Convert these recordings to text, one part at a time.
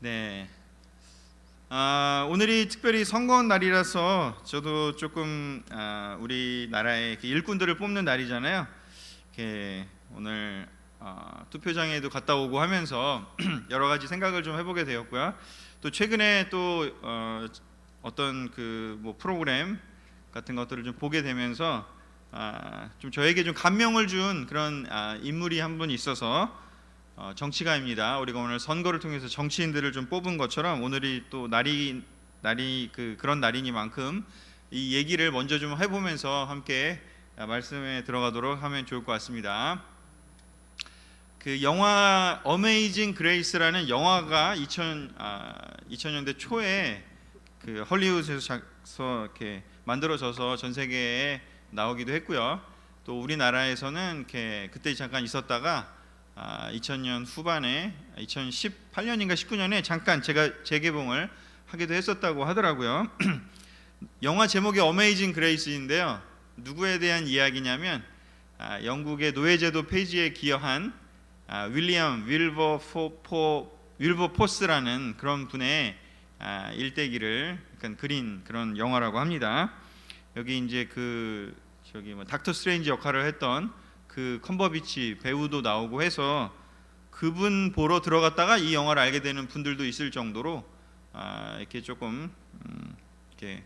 네. 오늘이 특별히 선거 날이라서 저도 조금 우리나라의 일꾼들을 뽑는 날이잖아요. 이렇게 오늘 투표장에도 갔다 오고 하면서 여러 가지 생각을 좀 해보게 되었고요. 또 최근에 또 어떤 뭐 프로그램 같은 것들을 좀 보게 되면서 좀 저에게 좀 감명을 준 그런 인물이 한 분 있어서 정치가입니다. 우리가 오늘 선거를 통해서 정치인들을 좀 뽑은 것처럼 오늘이 또 날이 그런 날이니만큼 이 얘기를 먼저 좀 해보면서 함께 말씀에 들어가도록 하면 좋을 것 같습니다. 그 영화 어메이징 그레이스라는 영화가 2000년대 초에 그 헐리우드에서 이렇게 만들어져서 전 세계에 나오기도 했고요. 또 우리나라에서는 이렇게 그때 잠깐 있었다가 2000년 후반에 2018년인가 19년에 잠깐 재개봉을 하기도 했었다고 하더라고요. 영화 제목이 어메이징 그레이스인데요. 누구에 대한 이야기냐면 영국의 노예제도 폐지에 기여한 윌리엄 윌버포스라는 그런 분의 일대기를 그린 그런 영화라고 합니다. 여기 이제 닥터 스트레인지 역할을 했던 그 컴버비치 배우도 나오고 해서 그분 보러 들어갔다가 이 영화를 알게 되는 분들도 있을 정도로 이렇게 조금 이렇게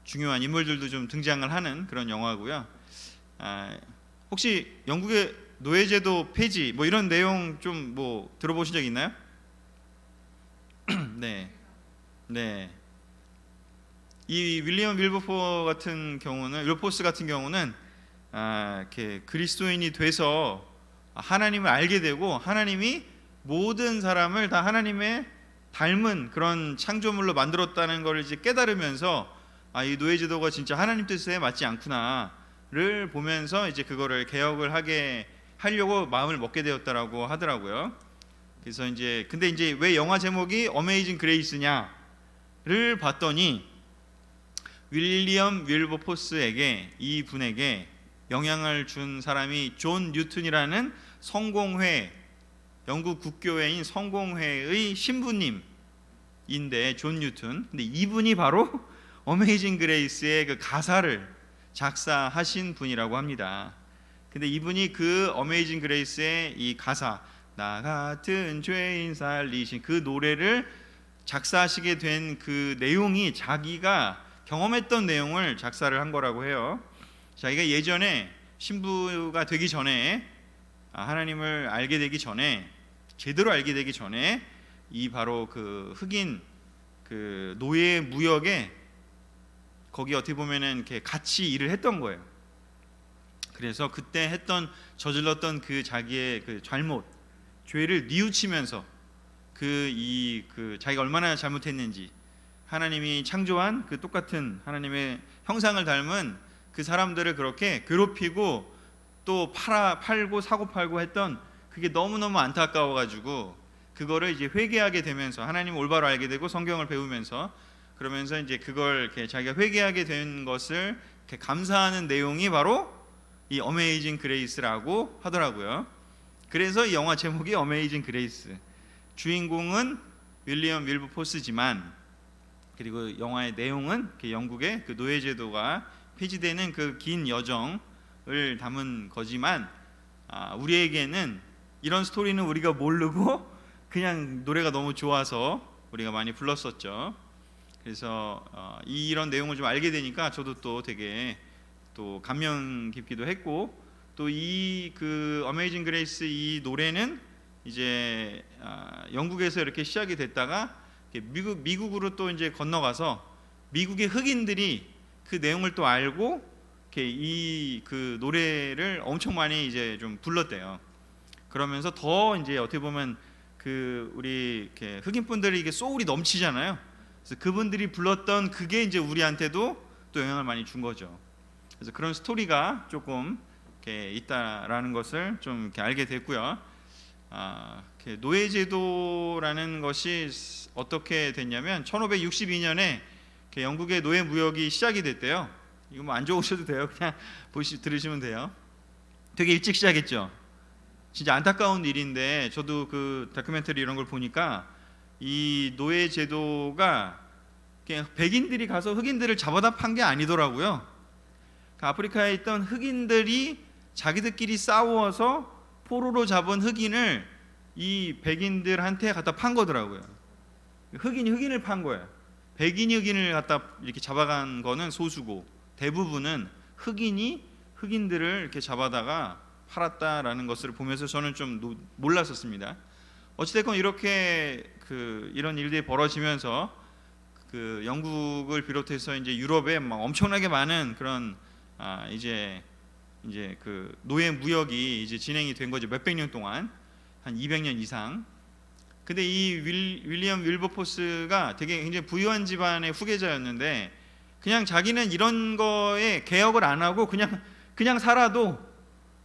중요한 인물들도 좀 등장을 하는 그런 영화고요. 혹시 영국의 노예제도 폐지 뭐 이런 내용 좀 뭐 들어보신 적 있나요? 네, 네. 이 윌리엄 윌버포스 같은 경우는 이렇게 그리스도인이 돼서 하나님을 알게 되고 하나님이 모든 사람을 다 하나님의 닮은 그런 창조물로 만들었다는 걸 이제 깨달으면서 이 노예제도가 진짜 하나님 뜻에 맞지 않구나를 보면서 이제 그거를 개혁을 하려고 마음을 먹게 되었다라고 하더라고요. 그래서 근데 이제 왜 영화 제목이 어메이징 그레이스냐를 봤더니 윌리엄 윌버포스에게 이 분에게 영향을 준 사람이 존 뉴튼이라는 성공회 영국 국교회인 성공회의 신부님인데 존 뉴튼. 근데 이분이 바로 어메이징 그레이스의 그 가사를 작사하신 분이라고 합니다. 근데 이분이 그 어메이징 그레이스의 이 가사 나 같은 죄인 살리신 그 노래를 작사하시게 된 그 내용이 자기가 경험했던 내용을 작사를 한 거라고 해요. 자기가 예전에 신부가 되기 전에 하나님을 알게 되기 전에 제대로 알게 되기 전에 이 바로 그 흑인 그 노예 무역에 거기 어떻게 보면은 이렇게 같이 일을 했던 거예요. 그래서 그때 저질렀던 그 자기의 그 잘못 죄를 뉘우치면서 자기가 얼마나 잘못했는지 하나님이 창조한 그 똑같은 하나님의 형상을 닮은 그 사람들을 그렇게 괴롭히고 또 팔고 사고 팔고 했던 그게 너무너무 안타까워가지고 그거를 이제 회개하게 되면서 하나님 올바로 알게 되고 성경을 배우면서 그러면서 이제 그걸 이렇게 자기가 회개하게 된 것을 이렇게 감사하는 내용이 바로 이 어메이징 그레이스라고 하더라고요. 그래서 이 영화 제목이 어메이징 그레이스. 주인공은 윌리엄 윌버포스지만 그리고 영화의 내용은 영국의 그 노예제도가 폐지되는 그 긴 여정을 담은 거지만 우리에게는 이런 스토리는 우리가 모르고 그냥 노래가 너무 좋아서 우리가 많이 불렀었죠. 그래서 이런 내용을 좀 알게 되니까 저도 또 되게 또 감명 깊기도 했고 또 이 그 어메이징 그레이스 이 노래는 이제 영국에서 이렇게 시작이 됐다가 미국으로 또 이제 건너가서 미국의 흑인들이 그 내용을 또 알고 이 그 노래를 엄청 많이 이제 좀 불렀대요. 그러면서 더 이제 어떻게 보면 우리 흑인 분들이 이게 소울이 넘치잖아요. 그래서 그분들이 불렀던 그게 이제 우리한테도 또 영향을 많이 준 거죠. 그래서 그런 스토리가 조금 있다라는 것을 좀 이렇게 알게 됐고요. 노예제도라는 것이 어떻게 됐냐면 1562년에 영국의 노예 무역이 시작이 됐대요. 이거 뭐 안 좋으셔도 돼요. 그냥 들으시면 돼요. 되게 일찍 시작했죠. 진짜 안타까운 일인데 저도 그 다큐멘터리 이런 걸 보니까 이 노예 제도가 그냥 백인들이 가서 흑인들을 잡아다 판 게 아니더라고요. 아프리카에 있던 흑인들이 자기들끼리 싸워서 포로로 잡은 흑인을 이 백인들한테 갖다 판 거더라고요. 흑인이 흑인을 판 거예요. 백인이 흑인을 갖다 이렇게 잡아간 거는 소수고, 대부분은 흑인이 흑인들을 이렇게 잡아다가 팔았다라는 것을 보면서 저는 좀 몰랐었습니다. 어찌됐건 이렇게 이런 일들이 벌어지면서 영국을 비롯해서 이제 유럽에 막 엄청나게 많은 그런 이제 노예 무역이 이제 진행이 된 거죠. 몇백 년 동안, 한 200년 이상. 근데 이 윌리엄 윌버포스가 되게 굉장히 부유한 집안의 후계자였는데, 그냥 자기는 이런 거에 개혁을 안 하고 그냥 살아도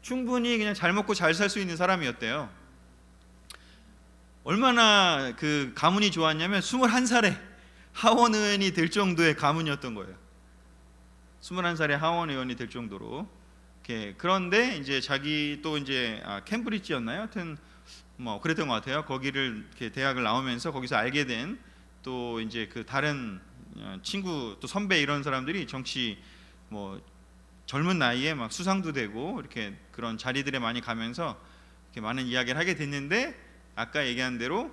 충분히 그냥 잘 먹고 잘 살 수 있는 사람이었대요. 얼마나 가문이 좋았냐면 21살에 하원 의원이 될 정도의 가문이었던 거예요. 21살에 하원 의원이 될 정도로. 그런데 이제 자기 또 이제 캠브리지였나요? 하여튼 뭐 그랬던 것 같아요. 거기를 이렇게 대학을 나오면서 거기서 알게 된 또 이제 다른 친구 또 선배 이런 사람들이 정치 뭐 젊은 나이에 막 수상도 되고 이렇게 그런 자리들에 많이 가면서 이렇게 많은 이야기를 하게 됐는데, 아까 얘기한 대로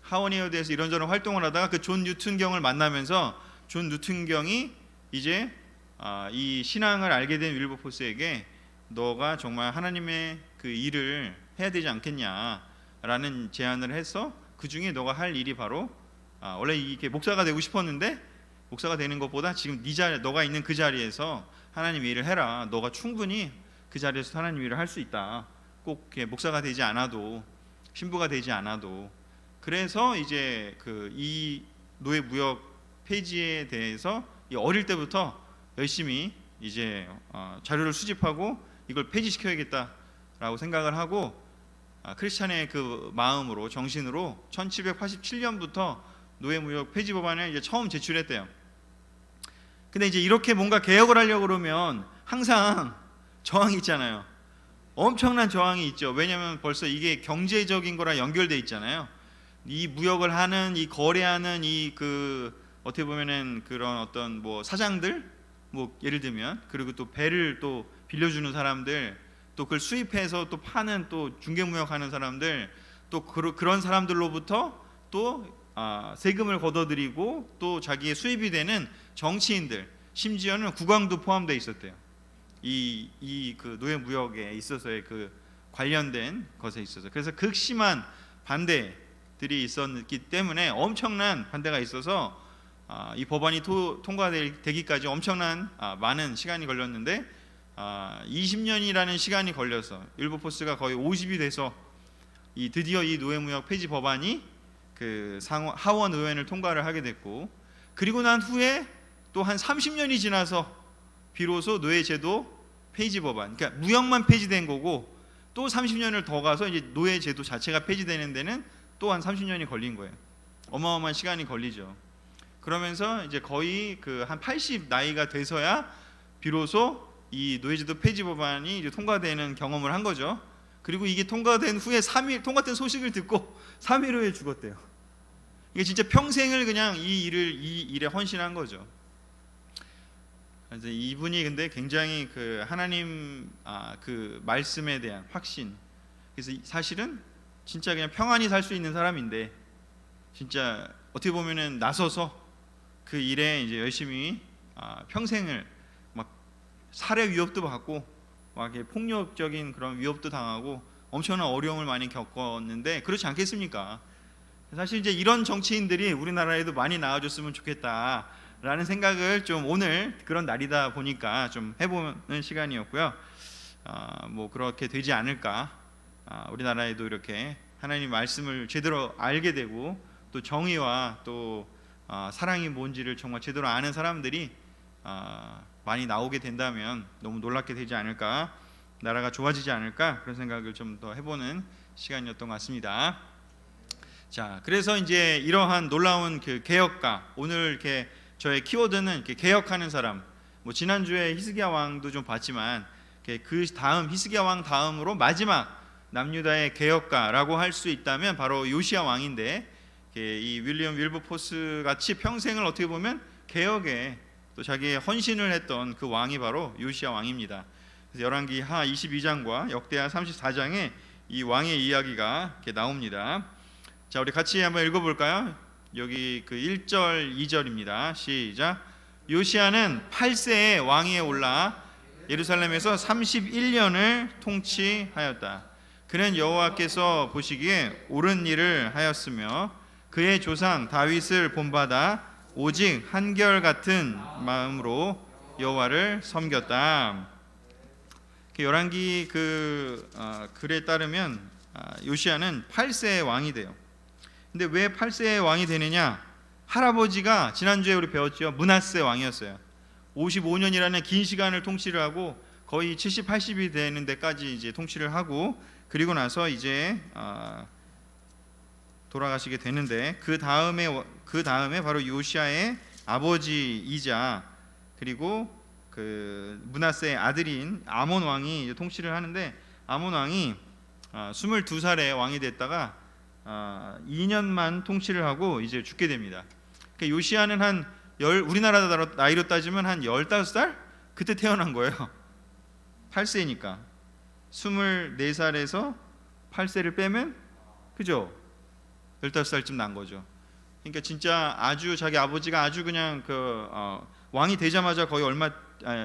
하원의어대에서 이런저런 활동을 하다가 존 뉴튼 경을 만나면서 존 뉴튼 경이 이제 이 신앙을 알게 된 윌버포스에게 너가 정말 하나님의 일을 해야 되지 않겠냐라는 제안을 해서 그 중에 너가 할 일이 바로 원래 이게 목사가 되고 싶었는데, 목사가 되는 것보다 지금 너가 있는 그 자리에서 하나님 일을 해라. 너가 충분히 그 자리에서 하나님 일을 할 수 있다. 꼭 목사가 되지 않아도, 신부가 되지 않아도. 그래서 이제 이 노예 무역 폐지에 대해서 어릴 때부터 열심히 이제 자료를 수집하고 이걸 폐지시켜야겠다라고 생각을 하고, 크리스찬의 마음으로, 정신으로 1787년부터 노예 무역 폐지 법안을 이제 처음 제출했대요. 근데 이제 이렇게 뭔가 개혁을 하려고 그러면 항상 저항이 있잖아요. 엄청난 저항이 있죠. 왜냐하면 벌써 이게 경제적인 거랑 연결돼 있잖아요. 이 무역을 하는, 이 거래하는 어떻게 보면은 그런 어떤 뭐 사장들, 뭐 예를 들면, 그리고 또 배를 또 빌려주는 사람들, 또 그걸 수입해서 또 파는 또 중개무역하는 사람들, 또 그런 사람들로부터 또 세금을 걷어들이고 또 자기의 수입이 되는 정치인들, 심지어는 국왕도 포함되어 있었대요. 이 노예 무역에 있어서의 관련된 것에 있어서. 그래서 극심한 반대들이 있었기 때문에 엄청난 반대가 있어서 이 법안이 통과되기까지 엄청난 많은 시간이 걸렸는데, 20년이라는 시간이 걸려서 윌버포스가 거의 50이 돼서 드디어 이 노예무역 폐지 법안이 하원 의원을 통과를 하게 됐고, 그리고 난 후에 또 한 30년이 지나서 비로소 노예제도 폐지 법안, 그러니까 무역만 폐지된 거고, 또 30년을 더 가서 이제 노예제도 자체가 폐지되는 데는 또 한 30년이 걸린 거예요. 어마어마한 시간이 걸리죠. 그러면서 이제 거의 한 80 나이가 돼서야 비로소 이 노예제도 폐지 법안이 이제 통과되는 경험을 한 거죠. 그리고 이게 통과된 후에 통과된 소식을 듣고 3일 후에 죽었대요. 이게 진짜 평생을 그냥 이 일에 헌신한 거죠. 그래서 이분이 근데 굉장히 하나님 말씀에 대한 확신. 그래서 사실은 진짜 그냥 평안히 살 수 있는 사람인데, 진짜 어떻게 보면은 나서서 그 일에 이제 열심히 평생을 막 살해 위협도 받고 막 폭력적인 그런 위협도 당하고 엄청난 어려움을 많이 겪었는데, 그렇지 않겠습니까? 사실 이제 이런 정치인들이 우리나라에도 많이 나와줬으면 좋겠다라는 생각을 좀 오늘 그런 날이다 보니까 좀 해보는 시간이었고요. 뭐 그렇게 되지 않을까. 우리나라에도 이렇게 하나님 말씀을 제대로 알게 되고 또 정의와 또 사랑이 뭔지를 정말 제대로 아는 사람들이 많이 나오게 된다면 너무 놀랍게 되지 않을까, 나라가 좋아지지 않을까, 그런 생각을 좀 더 해보는 시간이었던 것 같습니다. 자, 그래서 이제 이러한 놀라운 개혁가, 오늘 이렇게 저의 키워드는 이렇게 개혁하는 사람. 뭐 지난주에 히스기야 왕도 좀 봤지만 그 다음 히스기야 왕 다음으로 마지막 남유다의 개혁가라고 할 수 있다면 바로 요시야 왕인데, 이 윌리엄 윌버포스 같이 평생을 어떻게 보면 개혁에 또 자기의 헌신을 했던 그 왕이 바로 요시야 왕입니다. 그래서 열왕기하 22장과 역대하 34장에 이 왕의 이야기가 이렇게 나옵니다. 자, 우리 같이 한번 읽어볼까요? 여기 그 1절 2절입니다. 시작. 요시야는 8세에 왕위에 올라 예루살렘에서 31년을 통치하였다. 그는 여호와께서 보시기에 옳은 일을 하였으며 그의 조상 다윗을 본받아 오직 한결같은 마음으로 여호와를 섬겼다. 열왕기 글에 따르면 요시야는 8세의 왕이 돼요. 근데 왜 8세의 왕이 되느냐? 할아버지가 지난주에 우리 배웠죠. 므낫세 왕이었어요. 55년이라는 긴 시간을 통치를 하고 거의 70, 80이 되는 데까지 이제 통치를 하고 그리고 나서 이제 돌아가시게 되는데 그 다음에 바로 요시야의 아버지이자 그리고 그 므낫세의 아들인 아몬 왕이 이제 통치를 하는데 아몬 왕이 22살에 왕이 됐다가 2년만 통치를 하고 이제 죽게 됩니다. 그러니까 요시야는 우리나라 나이로 따지면 한 15살 그때 태어난 거예요. 8세니까 24살에서 8세를 빼면 그죠? 15살쯤 난 거죠. 그러니까 진짜 아주 자기 아버지가 아주 그냥 왕이 되자마자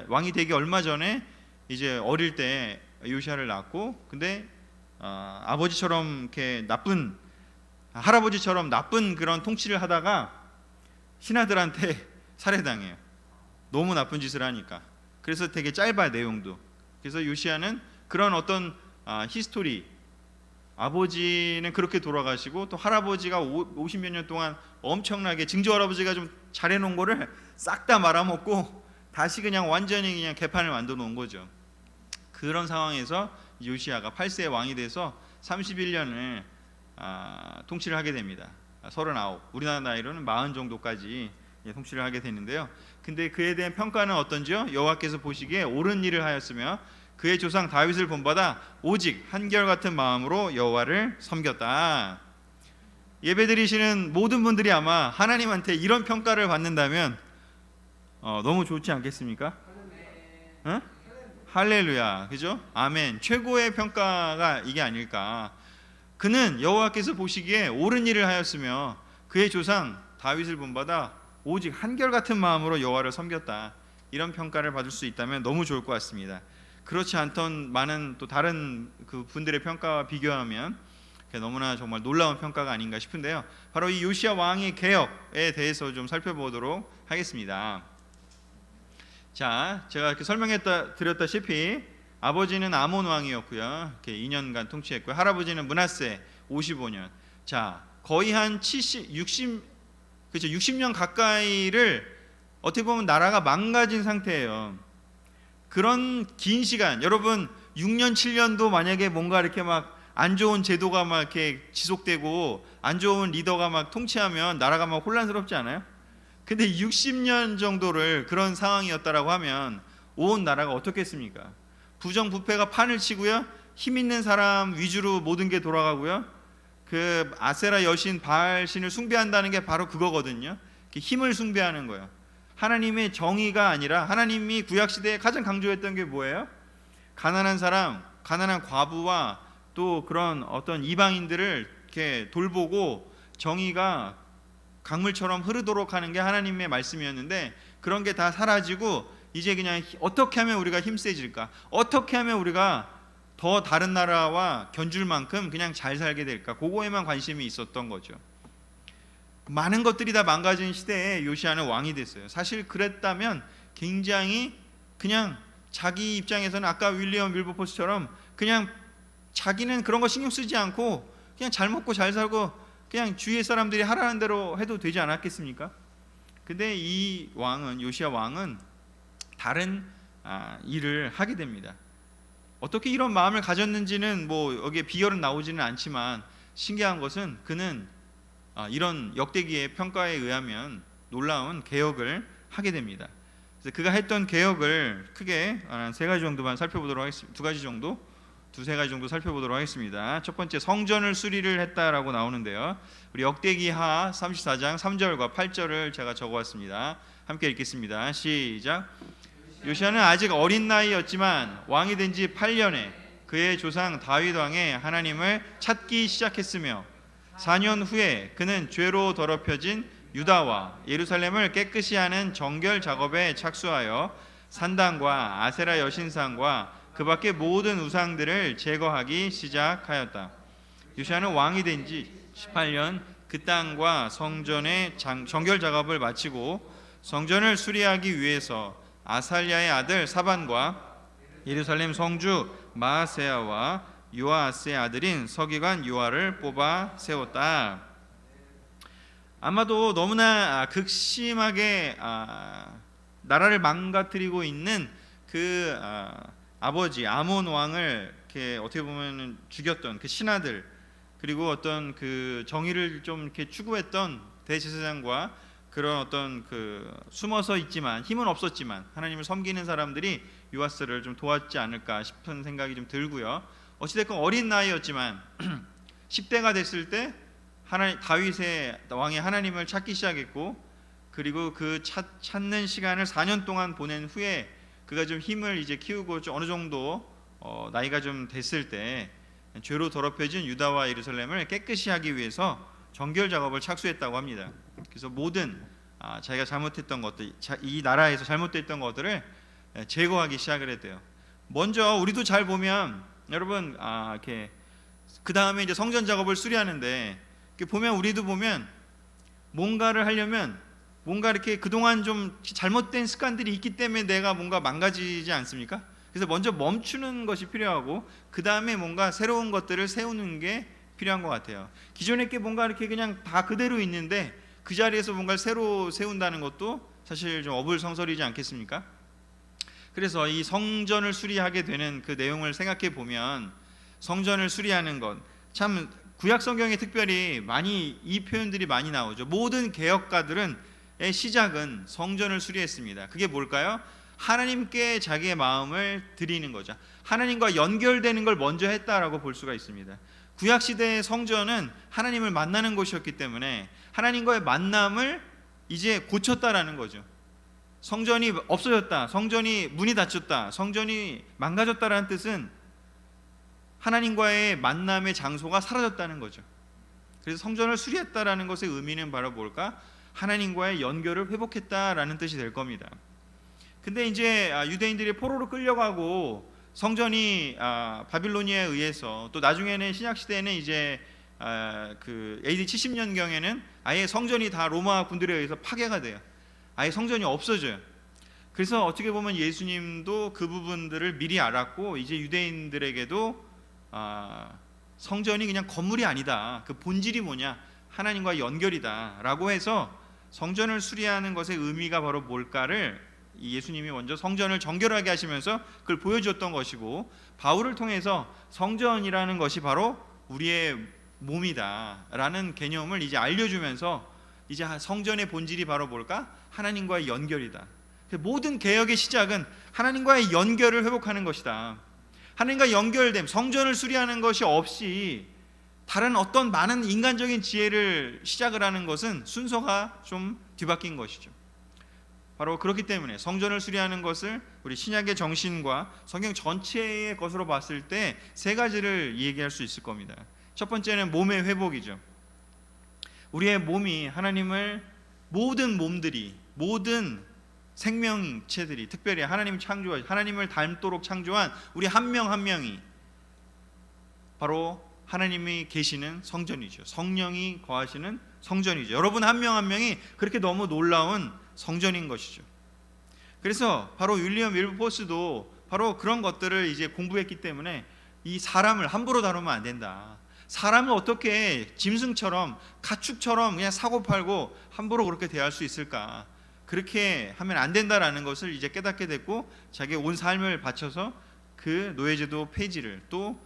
왕이 되기 얼마 전에 이제 어릴 때 요시야를 낳고 근데 아버지처럼 이렇게 할아버지처럼 나쁜 그런 통치를 하다가 신하들한테 살해당해요. 너무 나쁜 짓을 하니까. 그래서 되게 짧아요, 내용도. 그래서 요시야는 그런 어떤 히스토리, 아버지는 그렇게 돌아가시고 또 할아버지가 50몇 년 동안 엄청나게 증조 할아버지가 좀 잘해놓은 거를 싹 다 말아먹고 다시 그냥 완전히 그냥 개판을 만들어 놓은 거죠. 그런 상황에서 요시야가 8세의 왕이 돼서 31년을 통치를 하게 됩니다. 39, 우리나라 나이로는 40 정도까지 통치를 하게 되는데요. 근데 그에 대한 평가는 어떤지요? 여호와께서 보시기에 옳은 일을 하였으며 그의 조상 다윗을 본받아 오직 한결같은 마음으로 여호와를 섬겼다. 예배드리시는 모든 분들이 아마 하나님한테 이런 평가를 받는다면 너무 좋지 않겠습니까? 응? 할렐루야, 그죠? 아멘. 최고의 평가가 이게 아닐까. 그는 여호와께서 보시기에 옳은 일을 하였으며 그의 조상 다윗을 본받아 오직 한결같은 마음으로 여호와를 섬겼다. 이런 평가를 받을 수 있다면 너무 좋을 것 같습니다. 그렇지 않던 많은 또 다른 그 분들의 평가와 비교하면 너무나 정말 놀라운 평가가 아닌가 싶은데요. 바로 이 요시야 왕의 개혁에 대해서 좀 살펴보도록 하겠습니다. 자, 제가 이렇게 드렸다시피 아버지는 아몬 왕이었고요. 이렇게 2년간 통치했고요. 할아버지는 므낫세 55년. 자, 거의 한 60년 가까이를 어떻게 보면 나라가 망가진 상태예요. 그런 긴 시간, 여러분 6년 7년도 만약에 뭔가 이렇게 막 안 좋은 제도가 막 이렇게 지속되고 안 좋은 리더가 막 통치하면 나라가 막 혼란스럽지 않아요? 근데 60년 정도를 그런 상황이었다라고 하면 온 나라가 어떻겠습니까? 부정부패가 판을 치고요. 힘 있는 사람 위주로 모든 게 돌아가고요. 그 아세라 여신 바알 신을 숭배한다는 게 바로 그거거든요. 힘을 숭배하는 거예요. 하나님의 정의가 아니라 하나님이 구약 시대에 가장 강조했던 게 뭐예요? 가난한 사람, 가난한 과부와 또 그런 어떤 이방인들을 이렇게 돌보고 정의가 강물처럼 흐르도록 하는 게 하나님의 말씀이었는데 그런 게 다 사라지고 이제 그냥 어떻게 하면 우리가 힘세질까? 어떻게 하면 우리가 더 다른 나라와 견줄 만큼 그냥 잘 살게 될까? 그거에만 관심이 있었던 거죠. 많은 것들이 다 망가진 시대에 요시야는 왕이 됐어요. 사실 그랬다면 굉장히 그냥 자기 입장에서는 아까 윌리엄 윌버포스처럼 그냥 자기는 그런 거 신경 쓰지 않고 그냥 잘 먹고 잘 살고 그냥 주위의 사람들이 하라는 대로 해도 되지 않았겠습니까? 근데 이 왕은 요시야 왕은 다른 일을 하게 됩니다. 어떻게 이런 마음을 가졌는지는 뭐 여기에 비결은 나오지는 않지만 신기한 것은 그는 이런 역대기의 평가에 의하면 놀라운 개혁을 하게 됩니다. 그래서 그가 했던 개혁을 크게 세 가지 정도만 살펴보도록 하겠습니다. 두 가지 정도. 두세 가지 정도 살펴보도록 하겠습니다. 첫 번째, 성전을 수리를 했다라고 나오는데요. 우리 역대기하 34장 3절과 8절을 제가 적어왔습니다. 함께 읽겠습니다. 시작. 요시야는 아직 어린 나이였지만 왕이 된 지 8년에 그의 조상 다윗 왕의 하나님을 찾기 시작했으며 4년 후에 그는 죄로 더럽혀진 유다와 예루살렘을 깨끗이 하는 정결 작업에 착수하여 산당과 아세라 여신상과 그 밖의 모든 우상들을 제거하기 시작하였다. 요시야는 왕이 된 지 18년 그 땅과 성전의 정결 작업을 마치고 성전을 수리하기 위해서 아살랴의 아들 사반과 예루살렘 성주 마아세야와 요아스의 아들인 서기관 요아를 뽑아 세웠다. 아마도 너무나 극심하게 나라를 망가뜨리고 있는 그 아버지 아몬 왕을 이렇게 어떻게 보면 죽였던 그 신하들, 그리고 어떤 그 정의를 좀 이렇게 추구했던 대제사장과 그런 어떤 그 숨어서 있지만 힘은 없었지만 하나님을 섬기는 사람들이 요아스를 좀 도왔지 않을까 싶은 생각이 좀 들고요. 어찌됐건 어린 나이였지만 10대가 됐을 때 다윗의 왕이 하나님을 찾기 시작했고, 그리고 그 찾는 시간을 4년 동안 보낸 후에 그가 좀 힘을 이제 키우고 좀 어느 정도 나이가 좀 됐을 때 죄로 더럽혀진 유다와 예루살렘을 깨끗이 하기 위해서 정결 작업을 착수했다고 합니다. 그래서 모든 자기가 잘못했던 것들, 이 나라에서 잘못됐던 것들을 제거하기 시작을 했대요. 먼저 우리도 잘 보면 여러분 이렇게 그 다음에 이제 성전 작업을 수리하는데 이렇게 보면 우리도 보면 뭔가를 하려면 뭔가 이렇게 그동안 좀 잘못된 습관들이 있기 때문에 내가 뭔가 망가지지 않습니까? 그래서 먼저 멈추는 것이 필요하고 그 다음에 뭔가 새로운 것들을 세우는 게 필요한 것 같아요. 기존에 게 뭔가 이렇게 그냥 다 그대로 있는데 그 자리에서 뭔가를 새로 세운다는 것도 사실 좀 어불성설이지 않겠습니까? 그래서 이 성전을 수리하게 되는 그 내용을 생각해 보면 성전을 수리하는 것, 참 구약 성경에 특별히 많이 이 표현들이 많이 나오죠. 모든 개혁가들은 시작은 성전을 수리했습니다. 그게 뭘까요? 하나님께 자기의 마음을 드리는 거죠. 하나님과 연결되는 걸 먼저 했다라고 볼 수가 있습니다. 구약 시대의 성전은 하나님을 만나는 곳이었기 때문에 하나님과의 만남을 이제 고쳤다라는 거죠. 성전이 없어졌다, 성전이 문이 닫혔다, 성전이 망가졌다라는 뜻은 하나님과의 만남의 장소가 사라졌다는 거죠. 그래서 성전을 수리했다라는 것의 의미는 바로 뭘까? 하나님과의 연결을 회복했다라는 뜻이 될 겁니다. 근데 이제 유대인들이 포로로 끌려가고 성전이 바빌로니아에 의해서, 또 나중에는 신약 시대에는 이제 그 AD 70년경에는 아예 성전이 다 로마 군들에 의해서 파괴가 돼요. 아예 성전이 없어져요. 그래서 어떻게 보면 예수님도 그 부분들을 미리 알았고 이제 유대인들에게도 성전이 그냥 건물이 아니다, 그 본질이 뭐냐, 하나님과 연결이다라고 해서 성전을 수리하는 것의 의미가 바로 뭘까를 예수님이 먼저 성전을 정결하게 하시면서 그걸 보여주었던 것이고, 바울을 통해서 성전이라는 것이 바로 우리의 몸이다라는 개념을 이제 알려주면서 이제 성전의 본질이 바로 뭘까? 하나님과의 연결이다. 모든 개혁의 시작은 하나님과의 연결을 회복하는 것이다. 하나님과 연결됨, 성전을 수리하는 것이 없이 다른 어떤 많은 인간적인 지혜를 시작을 하는 것은 순서가 좀 뒤바뀐 것이죠. 바로 그렇기 때문에 성전을 수리하는 것을 우리 신약의 정신과 성경 전체의 것으로 봤을 때 세 가지를 얘기할 수 있을 겁니다. 첫 번째는 몸의 회복이죠. 우리의 몸이 하나님을, 모든 몸들이, 모든 생명체들이, 특별히 하나님 창조하신, 하나님을 닮도록 창조한 우리 한 명 한 명이 바로 하나님이 계시는 성전이죠. 성령이 거하시는 성전이죠. 여러분 한 명 한 명이 그렇게 너무 놀라운 성전인 것이죠. 그래서 바로 윌리엄 윌버포스도 바로 그런 것들을 이제 공부했기 때문에 이 사람을 함부로 다루면 안 된다. 사람을 어떻게 짐승처럼, 가축처럼 그냥 사고 팔고 함부로 그렇게 대할 수 있을까? 그렇게 하면 안 된다라는 것을 이제 깨닫게 됐고, 자기의 온 삶을 바쳐서 그 노예제도 폐지를, 또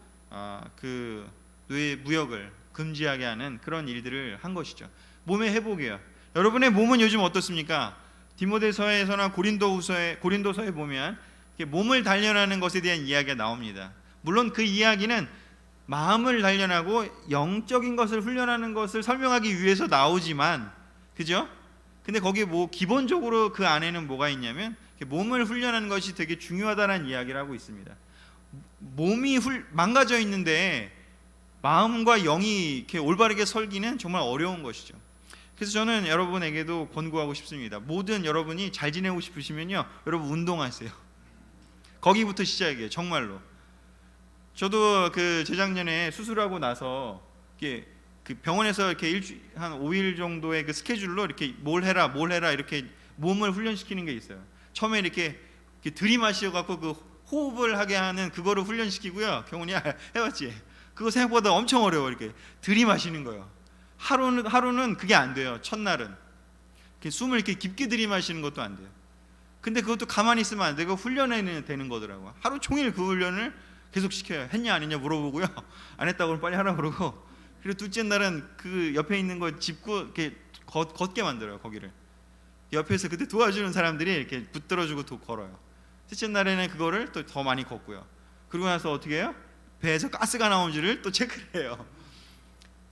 그 노예 무역을 금지하게 하는 그런 일들을 한 것이죠. 몸의 회복이에요. 여러분의 몸은 요즘 어떻습니까? 디모데서에서나 고린도서에 보면 몸을 단련하는 것에 대한 이야기가 나옵니다. 물론 그 이야기는 마음을 단련하고 영적인 것을 훈련하는 것을 설명하기 위해서 나오지만, 그죠? 근데 거기에 뭐 기본적으로 그 안에는 뭐가 있냐면 몸을 훈련하는 것이 되게 중요하다는 이야기를 하고 있습니다. 몸이 망가져 있는데 마음과 영이 이렇게 올바르게 설기는 정말 어려운 것이죠. 그래서 저는 여러분에게도 권고하고 싶습니다. 모든 여러분이 잘 지내고 싶으시면요, 여러분 운동하세요. 거기부터 시작이에요. 정말로. 저도 그 재작년에 수술하고 나서 이렇게 그 병원에서 이렇게 한 5일 정도의 그 스케줄로 이렇게 뭘 해라 이렇게 몸을 훈련시키는 게 있어요. 처음에 이렇게 들이마셔 갖고 그 호흡을 하게 하는 그거를 훈련시키고요. 경훈이 해봤지? 그거 생각보다 엄청 어려워. 이렇게 들이마시는 거예요. 하루는 그게 안 돼요. 첫날은 이렇게 숨을 이렇게 깊게 들이마시는 것도 안 돼요. 근데 그것도 가만히 있으면 안 되고 훈련해야 되는 거더라고요. 하루 종일 그 훈련을 계속 시켜요. 했냐 안 했냐 물어보고요. 안 했다고 빨리 하라 그러고, 그리고 둘째 날은 그 옆에 있는 거 짚고 이렇게 걷게 만들어요. 거기를 옆에서 그때 도와주는 사람들이 이렇게 붙들어주고 걸어요. 셋째 날에는 그거를 또 더 많이 걷고요. 그러고 나서 어떻게 해요? 배에서 가스가 나오는지를 또 체크를 해요.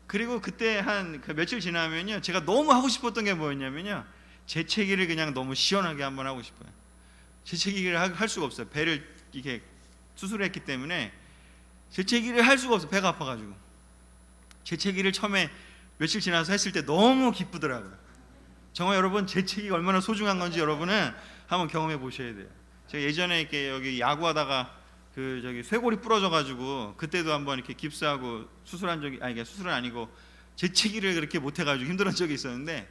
그리고 그때 한 그 며칠 지나면요, 제가 너무 하고 싶었던 게 뭐였냐면요, 재채기를 그냥 너무 시원하게 한번 하고 싶어요. 재채기를 할 수가 없어요. 배를 이렇게 수술했기 때문에 재채기를 할 수가 없어요. 배가 아파가지고. 재채기를 처음에 며칠 지나서 했을 때 너무 기쁘더라고요. 정말 여러분, 재채기가 얼마나 소중한 건지 여러분은 한번 경험해 보셔야 돼요. 제가 예전에 이렇게 여기 야구하다가 그 저기 쇄골이 부러져가지고 그때도 한번 이렇게 깁스하고 수술한 적이, 아니 수술은 아니고 재채기를 그렇게 못해가지고 힘들었던 적이 있었는데,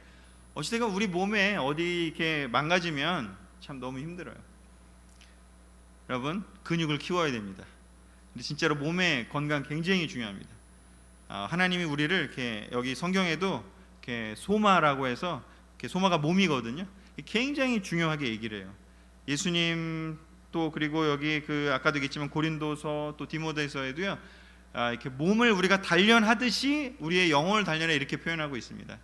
어찌됐건 우리 몸에 어디 이렇게 망가지면 참 너무 힘들어요. 여러분, 근육을 키워야 됩니다. 근데 진짜로 몸의 건강 굉장히 중요합니다. 하나님이 우리를 이렇게 여기 성경에도 이렇게 소마라고 해서, 이렇게 소마가 몸이거든요. 굉장히 중요하게 얘기를 해요. 예수님 또 그리고 여기 그 아까도 얘기했지만 고린도서 또 디모데서에도요, 이렇게 몸을 우리가 단련하듯이 우리의 영혼을 단련해 이렇게 표현하고 있습니다.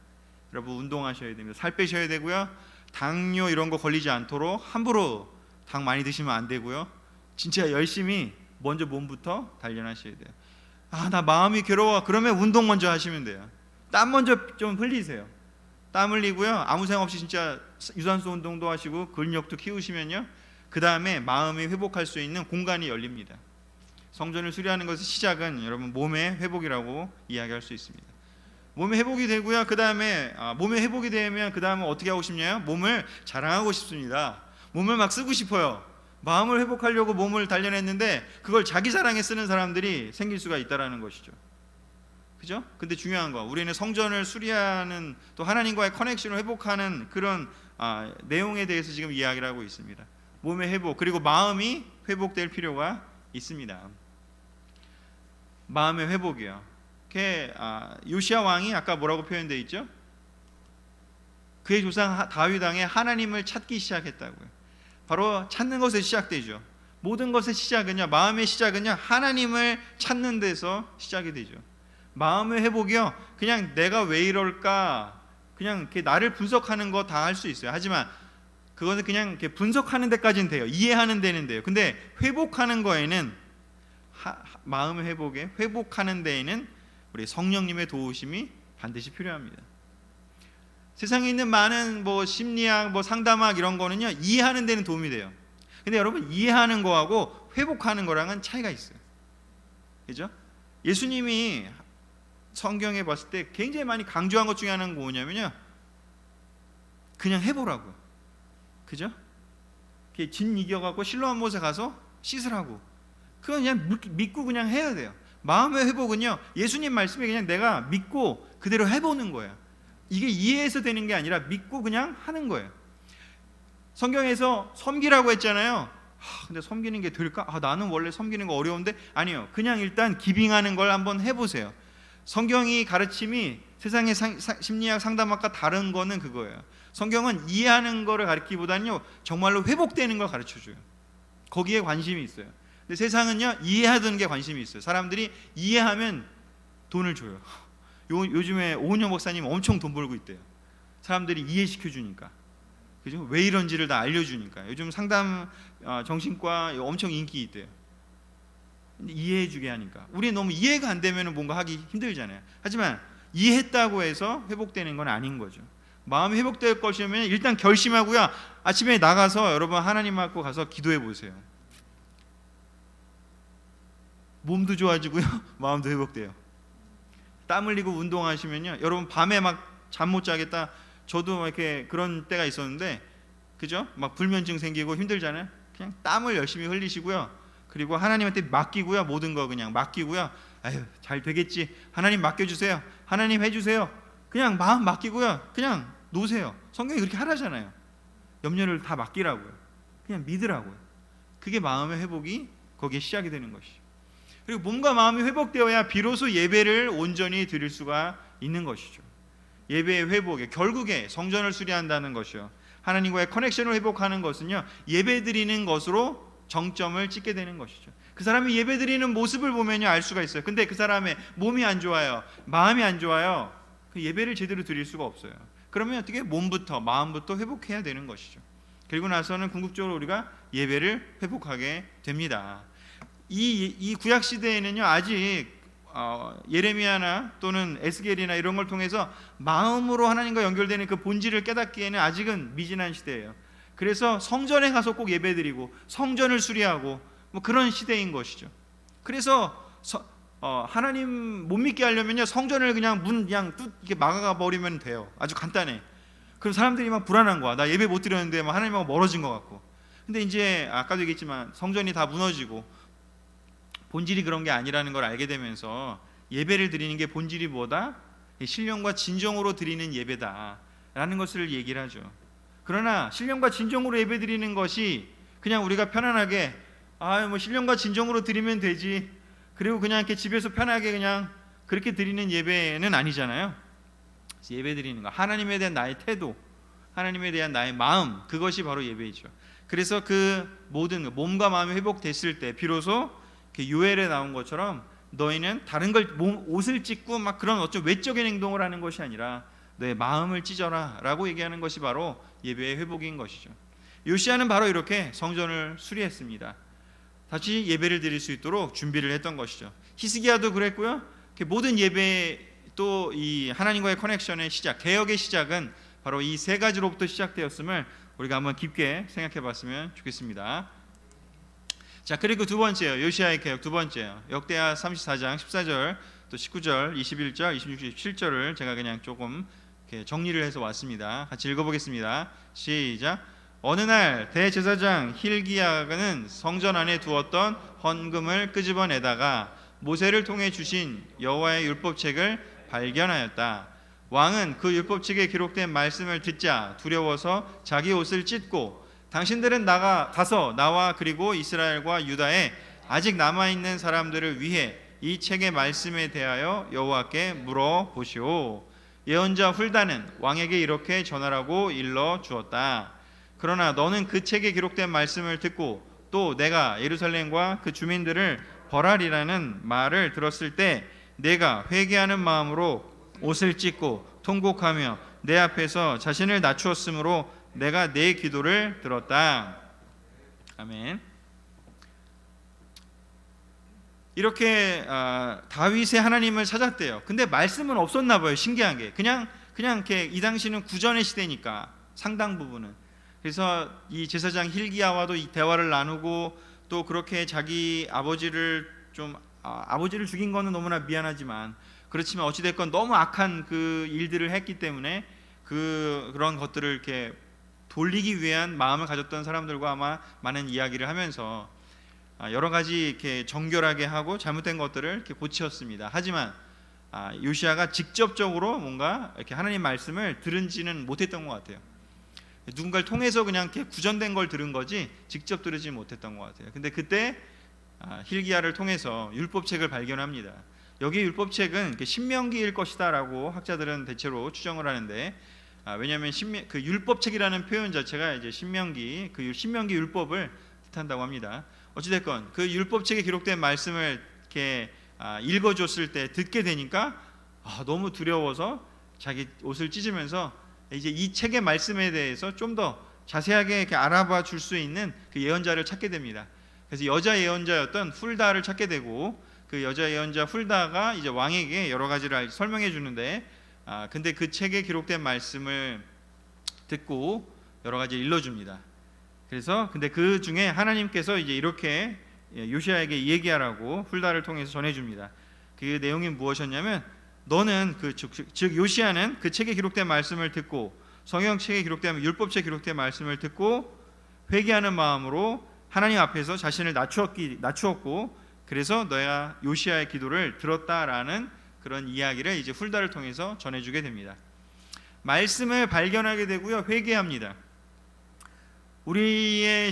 여러분 운동하셔야 됩니다. 살 빼셔야 되고요. 당뇨 이런 거 걸리지 않도록 함부로 당 많이 드시면 안 되고요. 진짜 열심히 먼저 몸부터 단련하셔야 돼요. 나 마음이 괴로워. 그러면 운동 먼저 하시면 돼요. 땀 먼저 좀 흘리세요. 땀 흘리고요. 아무 생각 없이 진짜 유산소 운동도 하시고 근력도 키우시면요, 그 다음에 마음이 회복할 수 있는 공간이 열립니다. 성전을 수리하는 것의 시작은 여러분 몸의 회복이라고 이야기할 수 있습니다. 몸의 회복이 되고요. 그 다음에 몸의 회복이 되면 그 다음은 어떻게 하고 싶냐요? 몸을 자랑하고 싶습니다. 몸을 막 쓰고 싶어요. 마음을 회복하려고 몸을 단련했는데 그걸 자기 자랑에 쓰는 사람들이 생길 수가 있다라는 것이죠. 그죠? 근데 중요한 거, 우리는 성전을 수리하는, 또 하나님과의 커넥션을 회복하는 그런 내용에 대해서 지금 이야기를 하고 있습니다. 몸의 회복, 그리고 마음이 회복될 필요가 있습니다. 마음의 회복이요. 요시야 왕이 아까 뭐라고 표현되어 있죠? 그의 조상 다윗 왕이 하나님을 찾기 시작했다고요. 바로 찾는 것에 시작되죠. 모든 것의 시작은요, 마음의 시작은요, 하나님을 찾는 데서 시작이 되죠. 마음의 회복이요, 그냥 내가 왜 이럴까, 그냥 이렇게 나를 분석하는 거 다 할 수 있어요. 하지만 그것은 그냥 이렇게 분석하는 데까지는 돼요. 이해하는 데는 돼요. 근데 회복하는 거에는, 마음의 회복에, 회복하는 데에는 우리 성령님의 도우심이 반드시 필요합니다. 세상에 있는 많은 뭐 심리학, 뭐 상담학 이런 거는요, 이해하는 데는 도움이 돼요. 근데 여러분, 이해하는 거하고 회복하는 거랑은 차이가 있어요. 그죠? 예수님이 성경에 봤을 때 굉장히 많이 강조한 것 중에 하나는 뭐냐면요, 그냥 해보라고. 그죠? 진 이겨갖고 실로암 못에 가서 씻으라고. 그건 그냥 믿고 그냥 해야 돼요. 마음의 회복은요, 예수님 말씀에 그냥 내가 믿고 그대로 해보는 거예요. 이게 이해해서 되는 게 아니라 믿고 그냥 하는 거예요. 성경에서 섬기라고 했잖아요. 근데 섬기는 게 될까? 나는 원래 섬기는 거 어려운데. 아니요, 그냥 일단 기빙하는 걸 한번 해보세요. 성경이 가르침이 세상의 심리학 상담학과 다른 거는 그거예요. 성경은 이해하는 거를 가르치기보다는요, 정말로 회복되는 걸 가르쳐줘요. 거기에 관심이 있어요. 근데 세상은요, 이해하는 게 관심이 있어요. 사람들이 이해하면 돈을 줘요. 요즘에 오은영 목사님 엄청 돈 벌고 있대요. 사람들이 이해시켜 주니까. 그죠? 왜 이런지를 다 알려주니까. 요즘 상담 정신과 엄청 인기 있대요. 이해해주게 하니까. 우리 너무 이해가 안 되면 뭔가 하기 힘들잖아요. 하지만 이해했다고 해서 회복되는 건 아닌 거죠. 마음이 회복될 것이면 일단 결심하고요. 아침에 나가서 여러분 하나님 앞에 가서 기도해 보세요. 몸도 좋아지고요, 마음도 회복돼요. 땀 흘리고 운동하시면요, 여러분 밤에 막 잠 못 자겠다. 저도 이렇게 그런 때가 있었는데, 그죠? 막 불면증 생기고 힘들잖아요. 그냥 땀을 열심히 흘리시고요. 그리고 하나님한테 맡기고요. 모든 거 그냥 맡기고요. 아유, 잘 되겠지. 하나님 맡겨주세요. 하나님 해주세요. 그냥 마음 맡기고요. 그냥 놓으세요. 성경이 그렇게 하라잖아요. 염려를 다 맡기라고요. 그냥 믿으라고요. 그게 마음의 회복이 거기에 시작이 되는 것이죠. 그리고 몸과 마음이 회복되어야 비로소 예배를 온전히 드릴 수가 있는 것이죠. 예배의 회복에 결국에 성전을 수리한다는 것이요. 하나님과의 커넥션을 회복하는 것은요, 예배 드리는 것으로 정점을 찍게 되는 것이죠. 그 사람이 예배 드리는 모습을 보면요 알 수가 있어요. 근데 그 사람의 몸이 안 좋아요, 마음이 안 좋아요. 그 예배를 제대로 드릴 수가 없어요. 그러면 어떻게 몸부터 마음부터 회복해야 되는 것이죠. 그리고 나서는 궁극적으로 우리가 예배를 회복하게 됩니다. 이 구약 시대에는요 아직 예레미야나 또는 에스겔이나 이런 걸 통해서 마음으로 하나님과 연결되는 그 본질을 깨닫기에는 아직은 미진한 시대예요. 그래서 성전에 가서 꼭 예배드리고 성전을 수리하고 뭐 그런 시대인 것이죠. 그래서 하나님 못 믿게 하려면요 성전을 그냥 문 그냥 뚝 이렇게 막아가 버리면 돼요. 아주 간단해. 그럼 사람들이 막 불안한 거야. 나 예배 못 드렸는데 막 하나님하고 멀어진 것 같고. 근데 이제 아까도 얘기했지만 성전이 다 무너지고 본질이 그런 게 아니라는 걸 알게 되면서 예배를 드리는 게 본질이 뭐다? 신령과 진정으로 드리는 예배다라는 것을 얘기를 하죠. 그러나 신령과 진정으로 예배 드리는 것이 그냥 우리가 편안하게 뭐 신령과 진정으로 드리면 되지, 그리고 그냥 이렇게 집에서 편하게 그냥 그렇게 드리는 예배는 아니잖아요. 예배 드리는 거, 하나님에 대한 나의 태도, 하나님에 대한 나의 마음, 그것이 바로 예배이죠. 그래서 그 모든 몸과 마음이 회복됐을 때 비로소 요엘에 나온 것처럼 너희는 다른 걸 옷을 찢고 막 그런 어떤 외적인 행동을 하는 것이 아니라 너의 마음을 찢어라 라고 얘기하는 것이 바로 예배의 회복인 것이죠. 요시야는 바로 이렇게 성전을 수리했습니다. 다시 예배를 드릴 수 있도록 준비를 했던 것이죠. 히스기야도 그랬고요. 모든 예배 또 이 하나님과의 커넥션의 시작, 개혁의 시작은 바로 이 세 가지로부터 시작되었음을 우리가 한번 깊게 생각해 봤으면 좋겠습니다. 자, 그리고 두 번째요. 요시야의 개혁 두 번째요. 역대하 34장 14절 또 19절 21절 26절 27절을 제가 그냥 조금 이렇게 정리를 해서 왔습니다. 같이 읽어보겠습니다. 시작. 어느 날 대제사장 힐기야는 성전 안에 두었던 헌금을 끄집어내다가 모세를 통해 주신 여호와의 율법책을 발견하였다. 왕은 그 율법책에 기록된 말씀을 듣자 두려워서 자기 옷을 찢고 당신들은 가서 나와 그리고 이스라엘과 유다에 아직 남아있는 사람들을 위해 이 책의 말씀에 대하여 여호와께 물어보시오. 예언자 훌다는 왕에게 이렇게 전하라고 일러 주었다. 그러나 너는 그 책에 기록된 말씀을 듣고 또 내가 예루살렘과 그 주민들을 벌하리라는 말을 들었을 때 내가 회개하는 마음으로 옷을 찢고 통곡하며 내 앞에서 자신을 낮추었으므로 내가 내 기도를 들었다. 아멘. 이렇게 다윗의 하나님을 찾았대요. 근데 말씀은 없었나 봐요. 신기한 게 그냥 이렇게 이 당시는 구전의 시대니까 상당 부분은. 그래서 이 제사장 힐기야와도 이 대화를 나누고 또 그렇게 자기 아버지를 아버지를 죽인 거는 너무나 미안하지만 그렇지만 어찌됐건 너무 악한 그 일들을 했기 때문에 그런 것들을 이렇게 돌리기 위한 마음을 가졌던 사람들과 아마 많은 이야기를 하면서 여러 가지 이렇게 정결하게 하고 잘못된 것들을 이렇게 고치었습니다. 하지만 요시야가 직접적으로 뭔가 이렇게 하나님 말씀을 들은지는 못했던 것 같아요. 누군가를 통해서 그냥 이렇게 구전된 걸 들은 거지 직접 들으지 못했던 것 같아요. 근데 그때 힐기야를 통해서 율법책을 발견합니다. 여기 율법책은 신명기일 것이다라고 학자들은 대체로 추정을 하는데 왜냐하면 그 율법책이라는 표현 자체가 이제 신명기 율법을 뜻한다고 합니다. 어찌됐건 그 율법책에 기록된 말씀을 이렇게 읽어줬을 때 듣게 되니까 너무 두려워서 자기 옷을 찢으면서 이제 이 책의 말씀에 대해서 좀 더 자세하게 이렇게 알아봐 줄 수 있는 그 예언자를 찾게 됩니다. 그래서 여자 예언자였던 훌다를 찾게 되고, 그 여자 예언자 훌다가 이제 왕에게 여러 가지를 설명해 주는데, 근데 그 책에 기록된 말씀을 듣고 여러 가지 일러줍니다. 그래서 근데 그 중에 하나님께서 이제 이렇게 요시야에게 얘기하라고 훌다를 통해서 전해줍니다. 그 내용이 무엇이었냐면, 너는 즉 요시야는 그 책에 기록된 말씀을 듣고, 성경책에 기록된 율법책에 기록된 말씀을 듣고 회개하는 마음으로 하나님 앞에서 자신을 낮추었고, 그래서 너가 요시야의 기도를 들었다라는 그런 이야기를 이제 훌다를 통해서 전해주게 됩니다. 말씀을 발견하게 되고요, 회개합니다. 우리의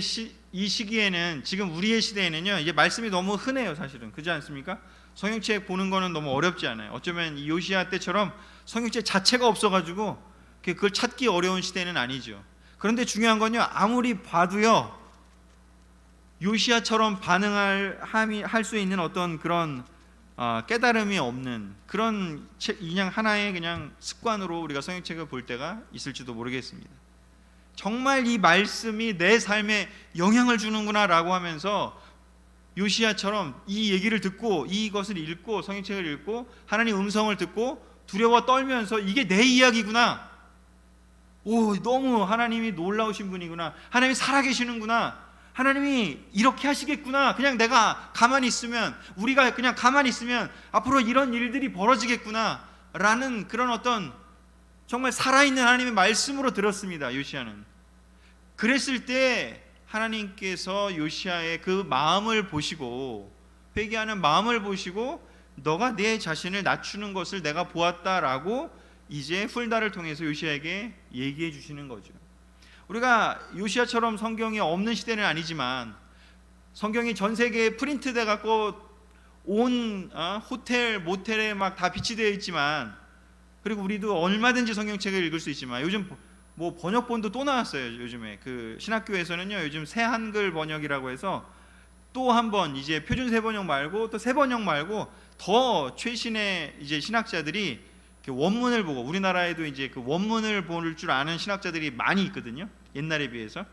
이 시기에는, 지금 우리의 시대에는요, 이제 말씀이 너무 흔해요. 사실은 그렇지 않습니까? 성경책 보는 거는 너무 어렵지 않아요. 어쩌면 이 요시야 때처럼 성경책 자체가 없어가지고 그걸 찾기 어려운 시대는 아니죠. 그런데 중요한 건요, 아무리 봐도요, 요시야처럼 할 수 있는 어떤 그런 깨달음이 없는 그런 그냥 하나의 그냥 습관으로 우리가 성경책을 볼 때가 있을지도 모르겠습니다. 정말 이 말씀이 내 삶에 영향을 주는구나라고 하면서 요시야처럼 이 얘기를 듣고 이것을 읽고 성경책을 읽고 하나님 음성을 듣고 두려워 떨면서 이게 내 이야기구나, 너무 하나님이 놀라우신 분이구나, 하나님이 살아계시는구나, 하나님이 이렇게 하시겠구나, 그냥 내가 가만히 있으면, 우리가 그냥 가만히 있으면 앞으로 이런 일들이 벌어지겠구나 라는 그런 어떤 정말 살아있는 하나님의 말씀으로 들었습니다. 요시야는. 그랬을 때 하나님께서 요시야의 그 마음을 보시고, 회개하는 마음을 보시고, 너가 내 자신을 낮추는 것을 내가 보았다라고 이제 훌다를 통해서 요시야에게 얘기해 주시는 거죠. 우리가 요시야처럼 성경이 없는 시대는 아니지만, 성경이 전 세계에 프린트돼 갖고 온 호텔 모텔에 막 다 비치되어 있지만, 그리고 우리도 얼마든지 성경책을 읽을 수 있지만, 요즘 뭐 번역본도 또 나왔어요. 요즘에 그 신학교에서는요, 요즘 새 한글 번역이라고 해서 또 한 번 이제 표준 새 번역 말고 또 새 번역 말고 더 최신의 이제 신학자들이 원문을 보고, 우리나라에도 이제 그 원문을 볼 줄 아는 신학자들이 많이 있거든요, 옛날에 비해서.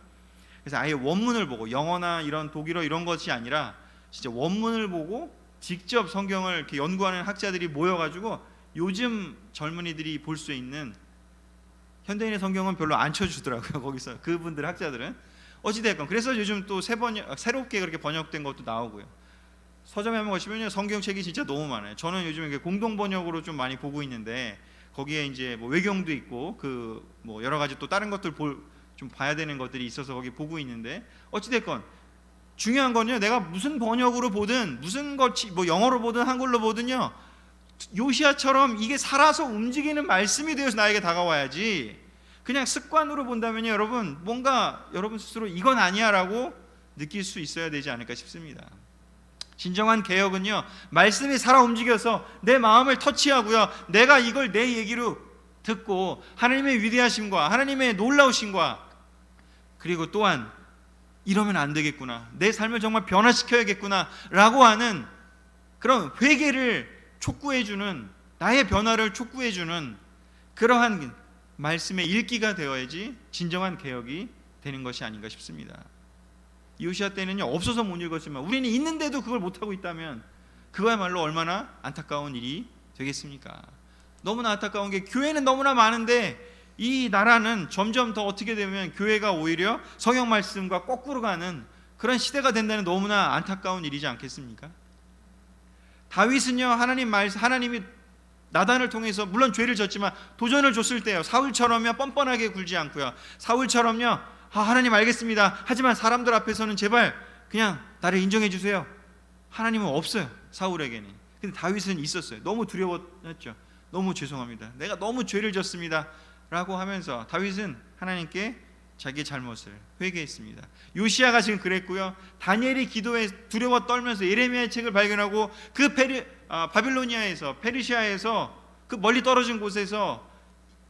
그래서 아예 원문을 보고, 영어나 이런 독일어 이런 것이 아니라 진짜 원문을 보고 직접 성경을 이렇게 연구하는 학자들이 모여가지고 요즘 젊은이들이 볼 수 있는 현대인의 성경은 별로 안 쳐주더라고요. 거기서 그분들 학자들은. 어찌됐건 그래서 요즘 또 새롭게 그렇게 번역된 것도 나오고요. 서점에 한번 가시면요, 성경책이 진짜 너무 많아요. 저는 요즘에 공동 번역으로 좀 많이 보고 있는데, 거기에 이제 뭐 외경도 있고 그 뭐 여러 가지 또 다른 것들 좀 봐야 되는 것들이 있어서 거기 보고 있는데, 어찌됐건 중요한 건요, 내가 무슨 번역으로 보든 무슨 것이 뭐 영어로 보든 한글로 보든요, 요시야처럼 이게 살아서 움직이는 말씀이 되어서 나에게 다가와야지, 그냥 습관으로 본다면요, 여러분 뭔가 여러분 스스로 이건 아니야라고 느낄 수 있어야 되지 않을까 싶습니다. 진정한 개혁은요, 말씀이 살아 움직여서 내 마음을 터치하고요, 내가 이걸 내 얘기로 듣고 하나님의 위대하심과 하나님의 놀라우심과, 그리고 또한 이러면 안 되겠구나, 내 삶을 정말 변화시켜야겠구나 라고 하는 그런 회개를 촉구해주는, 나의 변화를 촉구해주는 그러한 말씀의 읽기가 되어야지 진정한 개혁이 되는 것이 아닌가 싶습니다. 요시야 때는요, 없어서 못 읽었지만 우리는 있는데도 그걸 못하고 있다면 그거야말로 얼마나 안타까운 일이 되겠습니까? 너무나 안타까운 게, 교회는 너무나 많은데 이 나라는 점점 더 어떻게 되면 교회가 오히려 성경 말씀과 거꾸로 가는 그런 시대가 된다는 너무나 안타까운 일이지 않겠습니까? 다윗은요, 하나님이 나단을 통해서 물론 죄를 졌지만 도전을 줬을 때요, 사울처럼요 뻔뻔하게 굴지 않고요, 사울처럼요 하나님 알겠습니다, 하지만 사람들 앞에서는 제발 그냥 나를 인정해 주세요, 하나님은 없어요 사울에게는. 근데 다윗은 있었어요. 너무 두려웠죠. 너무 죄송합니다, 내가 너무 죄를 졌습니다 라고 하면서 다윗은 하나님께 자기의 잘못을 회개했습니다. 요시야가 지금 그랬고요, 다니엘이 기도에 두려워 떨면서 예레미야의 책을 발견하고 그 바빌로니아에서, 페르시아에서, 그 멀리 떨어진 곳에서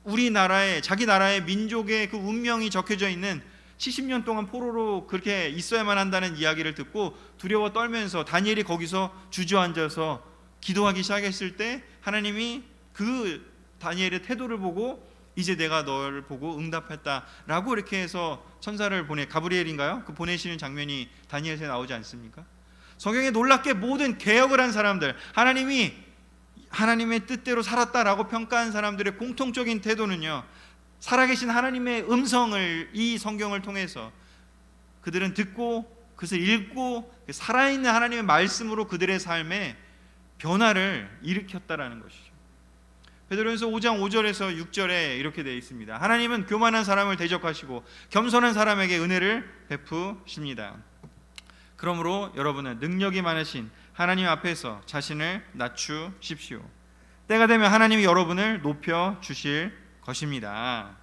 우리나라의, 자기 나라의 민족의 그 운명이 적혀져 있는 70년 동안 포로로 그렇게 있어야만 한다는 이야기를 듣고 두려워 떨면서 다니엘이 거기서 주저앉아서 기도하기 시작했을 때, 하나님이 그 다니엘의 태도를 보고 이제 내가 너를 보고 응답했다라고 이렇게 해서 천사를 가브리엘인가요? 그 보내시는 장면이 다니엘서에 나오지 않습니까? 성경에 놀랍게 모든 개혁을 한 사람들, 하나님이 하나님의 뜻대로 살았다라고 평가한 사람들의 공통적인 태도는요, 살아계신 하나님의 음성을 이 성경을 통해서 그들은 듣고 그것을 읽고 살아있는 하나님의 말씀으로 그들의 삶에 변화를 일으켰다라는 것이죠. 베드로전서 5장 5절에서 6절에 이렇게 되어 있습니다. 하나님은 교만한 사람을 대적하시고 겸손한 사람에게 은혜를 베푸십니다. 그러므로 여러분은 능력이 많으신 하나님 앞에서 자신을 낮추십시오. 때가 되면 하나님이 여러분을 높여 주실 것입니다.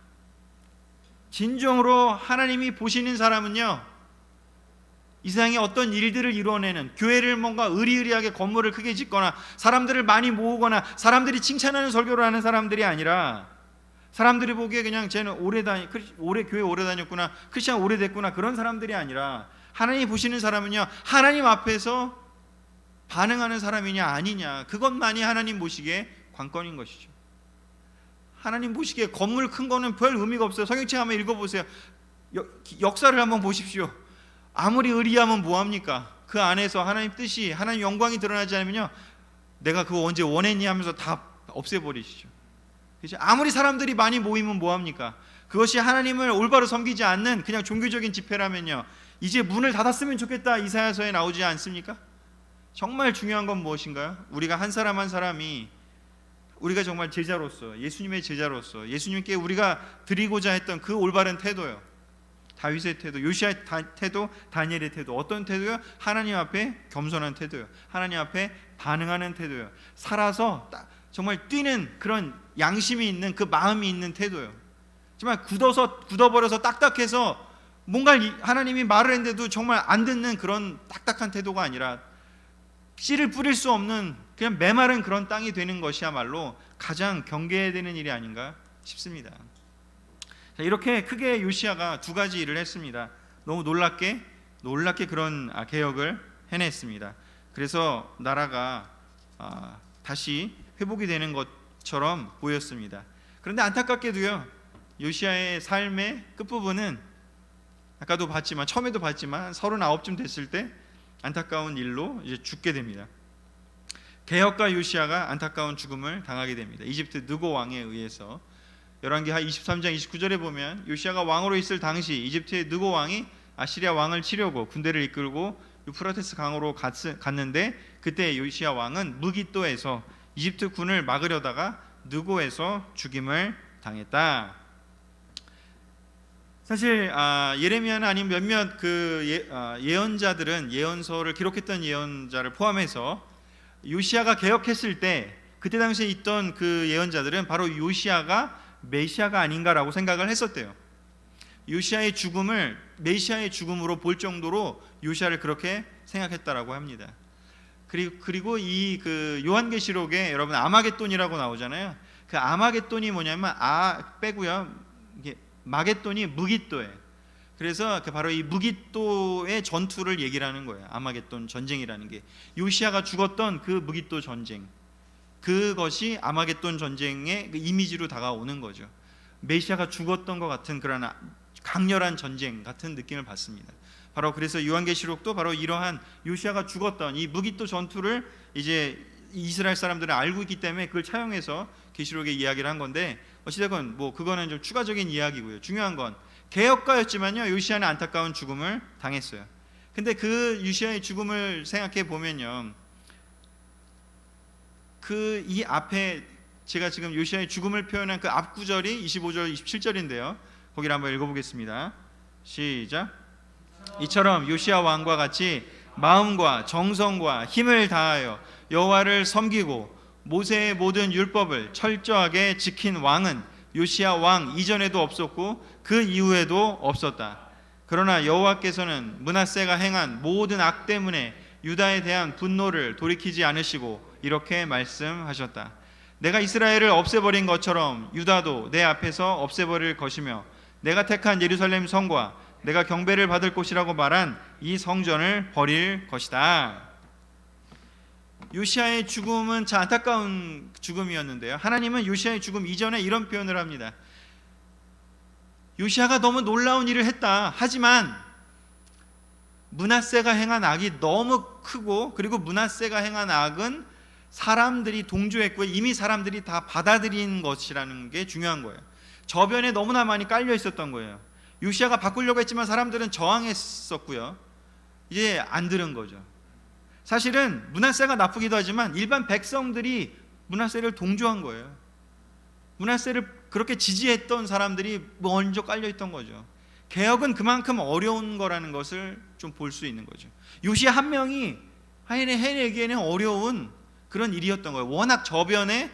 진정으로 하나님이 보시는 사람은요, 이 세상에 어떤 일들을 이루어내는, 교회를 뭔가 의리의리하게 건물을 크게 짓거나 사람들을 많이 모으거나 사람들이 칭찬하는 설교를 하는 사람들이 아니라, 사람들이 보기에 그냥 쟤는 교회 오래 다녔구나, 크리스찬 오래됐구나, 그런 사람들이 아니라 하나님이 보시는 사람은요, 하나님 앞에서 반응하는 사람이냐 아니냐, 그것만이 하나님 보시기에 관건인 것이죠. 하나님 보시기에 건물 큰 거는 별 의미가 없어요. 성경책 한번 읽어보세요. 역사를 한번 보십시오. 아무리 의리하면 뭐합니까? 그 안에서 하나님 뜻이, 하나님 영광이 드러나지 않으면요, 내가 그거 언제 원했니 하면서 다 없애버리시죠. 그렇죠? 아무리 사람들이 많이 모이면 뭐합니까? 그것이 하나님을 올바로 섬기지 않는 그냥 종교적인 집회라면요, 이제 문을 닫았으면 좋겠다, 이사야서에 나오지 않습니까? 정말 중요한 건 무엇인가요? 우리가 한 사람 한 사람이, 우리가 정말 제자로서, 예수님의 제자로서 예수님께 우리가 드리고자 했던 그 올바른 태도요, 다윗의 태도, 요시아의 태도, 다니엘의 태도, 어떤 태도요? 하나님 앞에 겸손한 태도요, 하나님 앞에 반응하는 태도요, 살아서 정말 뛰는 그런 양심이 있는 그 마음이 있는 태도요. 정말 굳어버려서 딱딱해서 뭔가 하나님이 말을 했는데도 정말 안 듣는 그런 딱딱한 태도가 아니라 씨를 뿌릴 수 없는 그냥 메마른 그런 땅이 되는 것이야말로 가장 경계해야 되는 일이 아닌가 싶습니다. 자, 이렇게 크게 요시야가 두 가지 일을 했습니다. 너무 놀랍게 그런 개혁을 해냈습니다. 그래서 나라가 다시 회복이 되는 것처럼 보였습니다. 그런데 안타깝게도요, 요시야의 삶의 끝부분은 아까도 봤지만, 처음에도 봤지만 39쯤 됐을 때 안타까운 일로 이제 죽게 됩니다. 개혁가 요시야가 안타까운 죽음을 당하게 됩니다. 이집트 느고 왕에 의해서. 열왕기하 23장 29절에 보면 요시야가 왕으로 있을 당시 이집트의 느고 왕이 아시리아 왕을 치려고 군대를 이끌고 유프라테스 강으로 갔는데, 그때 요시야 왕은 무깃도에서 이집트 군을 막으려다가 느고에서 죽임을 당했다. 사실 예레미야나 아니면 몇몇 예언자들은, 예언서를 기록했던 예언자를 포함해서 요시야가 개혁했을 때 그때 당시에 있던 그 예언자들은 바로 요시야가 메시아가 아닌가라고 생각을 했었대요. 요시야의 죽음을 메시아의 죽음으로 볼 정도로 요시야를 그렇게 생각했다라고 합니다. 그리고 이 그 요한계시록에 여러분 아마겟돈이라고 나오잖아요. 그 아마겟돈이 뭐냐면 빼고요, 이게 마겟돈이 무깃도예요. 그래서 바로 이 무깃도의 전투를 얘기를 하는 거예요. 아마겟돈 전쟁이라는 게 요시야가 죽었던 그 무깃도 전쟁, 그것이 아마겟돈 전쟁의 그 이미지로 다가오는 거죠. 메시아가 죽었던 것 같은 그런 강렬한 전쟁 같은 느낌을 받습니다. 바로 그래서 요한계시록도 바로 이러한 요시야가 죽었던 이 무깃도 전투를 이제 이스라엘 사람들은 알고 있기 때문에 그걸 차용해서 계시록에 이야기를 한 건데, 어찌됐건 뭐 그거는 좀 추가적인 이야기고요. 중요한 건 개혁가였지만요, 요시야는 안타까운 죽음을 당했어요. 근데 그 요시야의 죽음을 생각해 보면요, 그 이 앞에 제가 지금 요시야의 죽음을 표현한 그 앞 구절이 25절 27절인데요 거기를 한번 읽어보겠습니다. 시작. 이처럼 요시야 왕과 같이 마음과 정성과 힘을 다하여 여호와를 섬기고 모세의 모든 율법을 철저하게 지킨 왕은 요시야 왕 이전에도 없었고 그 이후에도 없었다. 그러나 여호와께서는 므낫세가 행한 모든 악 때문에 유다에 대한 분노를 돌이키지 않으시고 이렇게 말씀하셨다. 내가 이스라엘을 없애버린 것처럼 유다도 내 앞에서 없애버릴 것이며 내가 택한 예루살렘 성과 내가 경배를 받을 곳이라고 말한 이 성전을 버릴 것이다. 요시야의 죽음은 참 안타까운 죽음이었는데요, 하나님은 요시야의 죽음 이전에 이런 표현을 합니다. 요시야가 너무 놀라운 일을 했다. 하지만 므낫세가 행한 악이 너무 크고, 그리고 므낫세가 행한 악은 사람들이 동조했고 이미 사람들이 다 받아들인 것이라는 게 중요한 거예요. 저변에 너무나 많이 깔려 있었던 거예요. 요시야가 바꾸려고 했지만 사람들은 저항했었고요. 이제 안 들은 거죠. 사실은 므낫세가 나쁘기도 하지만 일반 백성들이 므낫세를 동조한 거예요. 므낫세를 그렇게 지지했던 사람들이 먼저 깔려 있던 거죠. 개혁은 그만큼 어려운 거라는 것을 좀 볼 수 있는 거죠. 요시야 한 명이 해내기에는 어려운 그런 일이었던 거예요. 워낙 저변에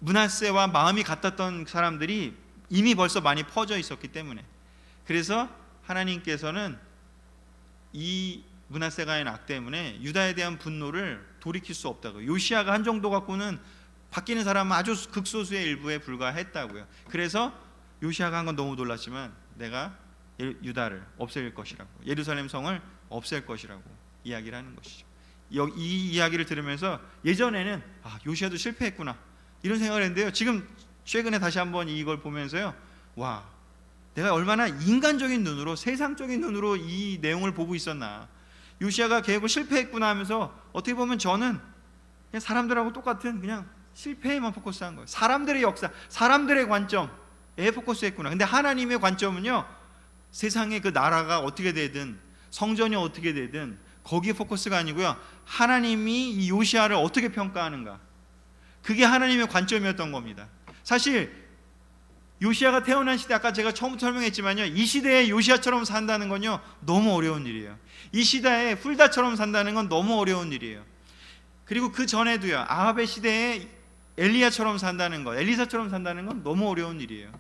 므낫세와 마음이 같았던 사람들이 이미 벌써 많이 퍼져 있었기 때문에. 그래서 하나님께서는 이 므낫세가 한 악 때문에 유다에 대한 분노를 돌이킬 수 없다고. 요시야가 한 정도 갖고는 바뀌는 사람은 아주 극소수의 일부에 불과했다고요. 그래서 요시야가 한 건 너무 놀랐지만 내가 유다를 없앨 것이라고, 예루살렘 성을 없앨 것이라고 이야기를 하는 것이죠. 이 이야기를 들으면서 예전에는 요시야도 실패했구나 이런 생각을 했는데요, 지금 최근에 다시 한번 이걸 보면서요, 와, 내가 얼마나 인간적인 눈으로, 세상적인 눈으로 이 내용을 보고 있었나. 요시야가 계획을 실패했구나 하면서 어떻게 보면 저는 그냥 사람들하고 똑같은 그냥 실패에만 포커스한 거예요. 사람들의 역사, 사람들의 관점에 포커스했구나. 근데 하나님의 관점은요, 세상의 그 나라가 어떻게 되든, 성전이 어떻게 되든 거기에 포커스가 아니고요, 하나님이 이 요시야를 어떻게 평가하는가, 그게 하나님의 관점이었던 겁니다. 사실 요시야가 태어난 시대, 아까 제가 처음부터 설명했지만요, 이 시대에 요시야처럼 산다는 건요 너무 어려운 일이에요. 이 시대에 훌다처럼 산다는 건 너무 어려운 일이에요. 그리고 그 전에도요, 아합의 시대에 엘리야처럼 산다는 것, 엘리사처럼 산다는 건 너무 어려운 일이에요.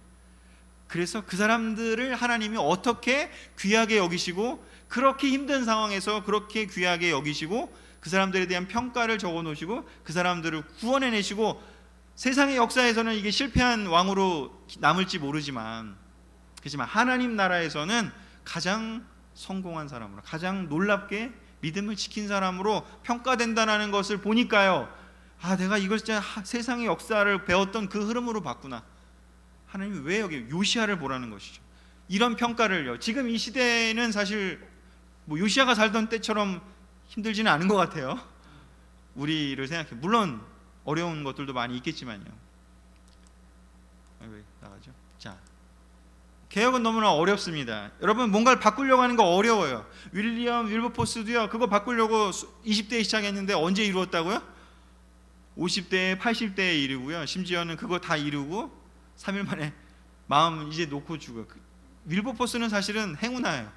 그래서 그 사람들을 하나님이 어떻게 귀하게 여기시고, 그렇게 힘든 상황에서 그렇게 귀하게 여기시고, 그 사람들에 대한 평가를 적어 놓으시고 그 사람들을 구원해내시고, 세상의 역사에서는 이게 실패한 왕으로 남을지 모르지만, 그렇지만 하나님 나라에서는 가장 성공한 사람으로, 가장 놀랍게 믿음을 지킨 사람으로 평가된다는 것을 보니까요, 내가 이걸 진짜 세상의 역사를 배웠던 그 흐름으로 봤구나. 하나님이 왜 여기 요시야를 보라는 것이죠. 이런 평가를요, 지금 이 시대는 사실 뭐 요시야가 살던 때처럼 힘들지는 않은 것 같아요. 우리를 생각해, 물론 어려운 것들도 많이 있겠지만요. 왜 나가죠? 자, 개혁은 너무나 어렵습니다. 여러분, 뭔가를 바꾸려고 하는 거 어려워요. 윌리엄 윌버포스도요, 그거 바꾸려고 20대에 시작했는데 언제 이루었다고요? 50대에 80대에 이루고요, 심지어는 그거 다 이루고 3일 만에 마음 이제 놓고 죽어요. 윌버포스는 사실은 행운아예요.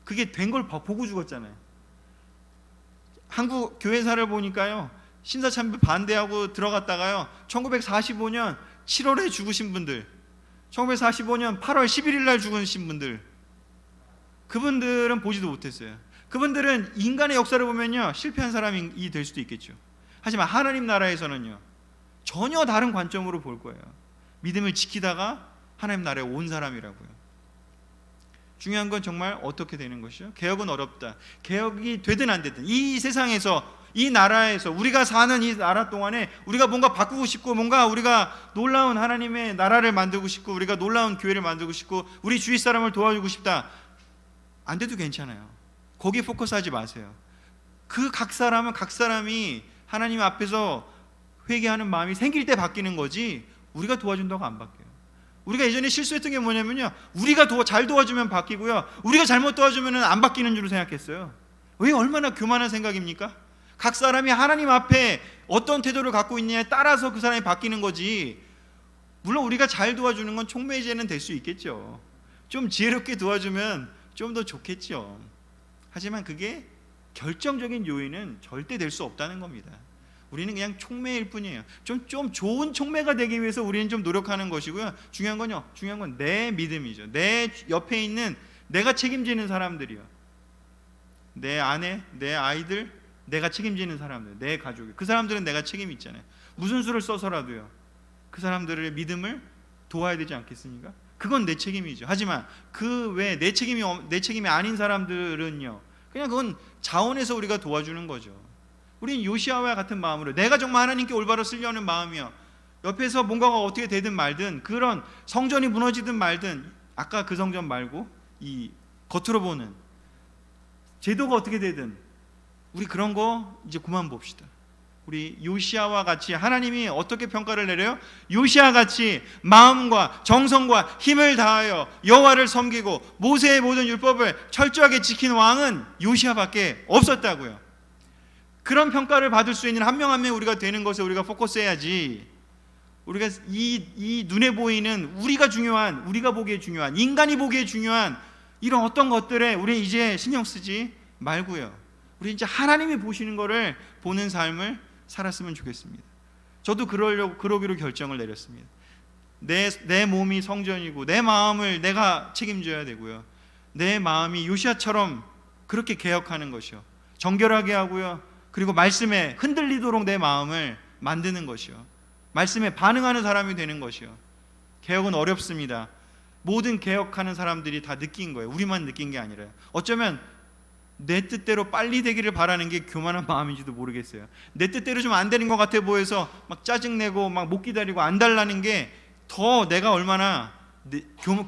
그게 된 걸 보고 죽었잖아요. 한국 교회사를 보니까요, 신사참배 반대하고 들어갔다가요, 1945년 7월에 죽으신 분들, 1945년 8월 11일 날 죽으신 분들, 그분들은 보지도 못했어요. 그분들은 인간의 역사를 보면요, 실패한 사람이 될 수도 있겠죠. 하지만 하나님 나라에서는요, 전혀 다른 관점으로 볼 거예요. 믿음을 지키다가 하나님 나라에 온 사람이라고요. 중요한 건 정말 어떻게 되는 것이죠? 개혁은 어렵다. 개혁이 되든 안 되든 이 세상에서, 이 나라에서, 우리가 사는 이 나라 동안에 우리가 뭔가 바꾸고 싶고, 뭔가 우리가 놀라운 하나님의 나라를 만들고 싶고, 우리가 놀라운 교회를 만들고 싶고, 우리 주위 사람을 도와주고 싶다, 안 돼도 괜찮아요. 거기에 포커스하지 마세요. 그 각 사람은 각 사람이 하나님 앞에서 회개하는 마음이 생길 때 바뀌는 거지, 우리가 도와준다고 안 바뀌어요. 우리가 예전에 실수했던 게 뭐냐면요, 우리가 잘 도와주면 바뀌고요, 우리가 잘못 도와주면 안 바뀌는 줄 생각했어요. 왜? 얼마나 교만한 생각입니까? 각 사람이 하나님 앞에 어떤 태도를 갖고 있느냐에 따라서 그 사람이 바뀌는 거지. 물론 우리가 잘 도와주는 건 촉매제는 될 수 있겠죠. 좀 지혜롭게 도와주면 좀 더 좋겠죠. 하지만 그게 결정적인 요인은 절대 될 수 없다는 겁니다. 우리는 그냥 촉매일 뿐이에요. 좀 좋은 촉매가 되기 위해서 우리는 좀 노력하는 것이고요, 중요한 건 내 믿음이죠. 내 옆에 있는, 내가 책임지는 사람들이요, 내 아내, 내 아이들, 내가 책임지는 사람들, 내 가족이, 그 사람들은 내가 책임이 있잖아요. 무슨 수를 써서라도요, 그 사람들의 믿음을 도와야 되지 않겠습니까? 그건 내 책임이죠. 하지만 그 외에 내 책임이 아닌 사람들은요, 그냥 그건 자원에서 우리가 도와주는 거죠. 우린 요시야와 같은 마음으로, 내가 정말 하나님께 올바로 쓰려는 마음이요, 옆에서 뭔가가 어떻게 되든 말든, 그런 성전이 무너지든 말든, 아까 그 성전 말고 이 겉으로 보는 제도가 어떻게 되든 우리 그런 거 이제 그만 봅시다. 우리 요시야와 같이 하나님이 어떻게 평가를 내려요? 요시야 같이 마음과 정성과 힘을 다하여 여호와를 섬기고 모세의 모든 율법을 철저하게 지킨 왕은 요시야밖에 없었다고요. 그런 평가를 받을 수 있는 한 명 한 명 우리가 되는 것에 우리가 포커스해야지. 우리가 이 눈에 보이는 우리가 중요한, 우리가 보기에 중요한, 인간이 보기에 중요한 이런 어떤 것들에 우리 이제 신경 쓰지 말고요. 우리 이제 하나님이 보시는 거를 보는 삶을 살았으면 좋겠습니다. 저도 그러기로 결정을 내렸습니다. 내 몸이 성전이고 내 마음을 내가 책임져야 되고요. 내 마음이 요시야처럼 그렇게 개혁하는 것이요, 정결하게 하고요, 그리고 말씀에 흔들리도록 내 마음을 만드는 것이요, 말씀에 반응하는 사람이 되는 것이요. 개혁은 어렵습니다. 모든 개혁하는 사람들이 다 느낀 거예요. 우리만 느낀 게 아니라요. 어쩌면 내 뜻대로 빨리 되기를 바라는 게 교만한 마음인지도 모르겠어요. 내 뜻대로 좀 안 되는 것 같아 보여서 막 짜증내고 막 못 기다리고 안 달라는 게 더 내가 얼마나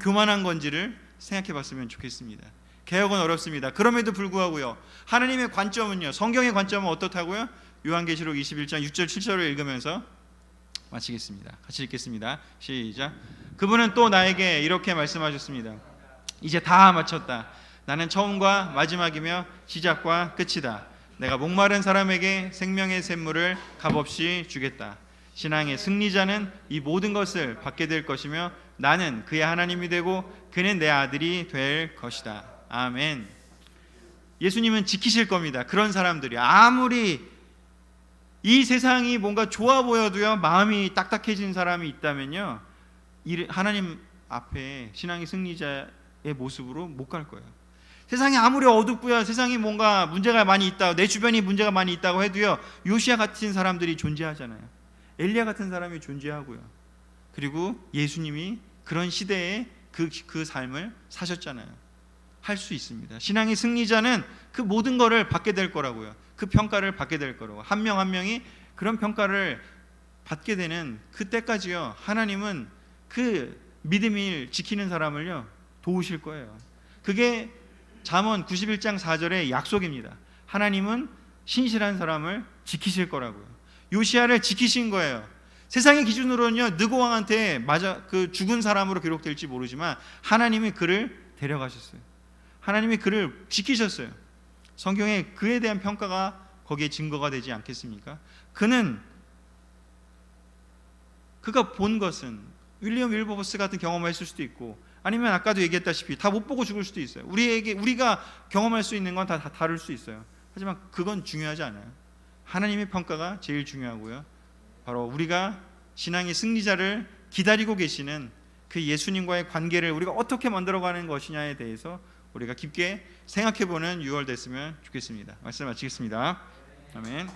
교만한 건지를 생각해 봤으면 좋겠습니다. 개혁은 어렵습니다. 그럼에도 불구하고요, 하나님의 관점은요, 성경의 관점은 어떻다고요? 요한계시록 21장 6절 7절을 읽으면서 마치겠습니다. 같이 읽겠습니다. 시작. 그분은 또 나에게 이렇게 말씀하셨습니다. 이제 다 마쳤다. 나는 처음과 마지막이며 시작과 끝이다. 내가 목마른 사람에게 생명의 샘물을 값없이 주겠다. 신앙의 승리자는 이 모든 것을 받게 될 것이며 나는 그의 하나님이 되고 그는 내 아들이 될 것이다. 아멘. 예수님은 지키실 겁니다. 그런 사람들이 아무리 이 세상이 뭔가 좋아 보여도요, 마음이 딱딱해진 사람이 있다면요, 하나님 앞에 신앙의 승리자의 모습으로 못 갈 거예요. 세상이 아무리 어둡고요, 세상이 뭔가 문제가 많이 있다, 내 주변이 문제가 많이 있다고 해도요, 요시야 같은 사람들이 존재하잖아요. 엘리야 같은 사람이 존재하고요. 그리고 예수님이 그런 시대에 그 삶을 사셨잖아요. 할 수 있습니다. 신앙의 승리자는 그 모든 것을 받게 될 거라고요. 그 평가를 받게 될 거라고. 한 명 한 명이 그런 평가를 받게 되는 그때까지요, 하나님은 그 믿음을 지키는 사람을요 도우실 거예요. 그게 잠언 91장 4절의 약속입니다. 하나님은 신실한 사람을 지키실 거라고요. 요시야를 지키신 거예요. 세상의 기준으로는요, 느고 왕한테 그 죽은 사람으로 기록될지 모르지만 하나님이 그를 데려가셨어요. 하나님이 그를 지키셨어요. 성경에 그에 대한 평가가 거기에 증거가 되지 않겠습니까? 그가 본 것은 윌리엄 윌버포스 같은 경험을 했을 수도 있고, 아니면 아까도 얘기했다시피 다 못 보고 죽을 수도 있어요. 우리가 경험할 수 있는 건 다 다를 수 있어요. 하지만 그건 중요하지 않아요. 하나님의 평가가 제일 중요하고요, 바로 우리가 신앙의 승리자를 기다리고 계시는 그 예수님과의 관계를 우리가 어떻게 만들어가는 것이냐에 대해서 우리가 깊게 생각해보는 6월 됐으면 좋겠습니다. 말씀 마치겠습니다. 아멘.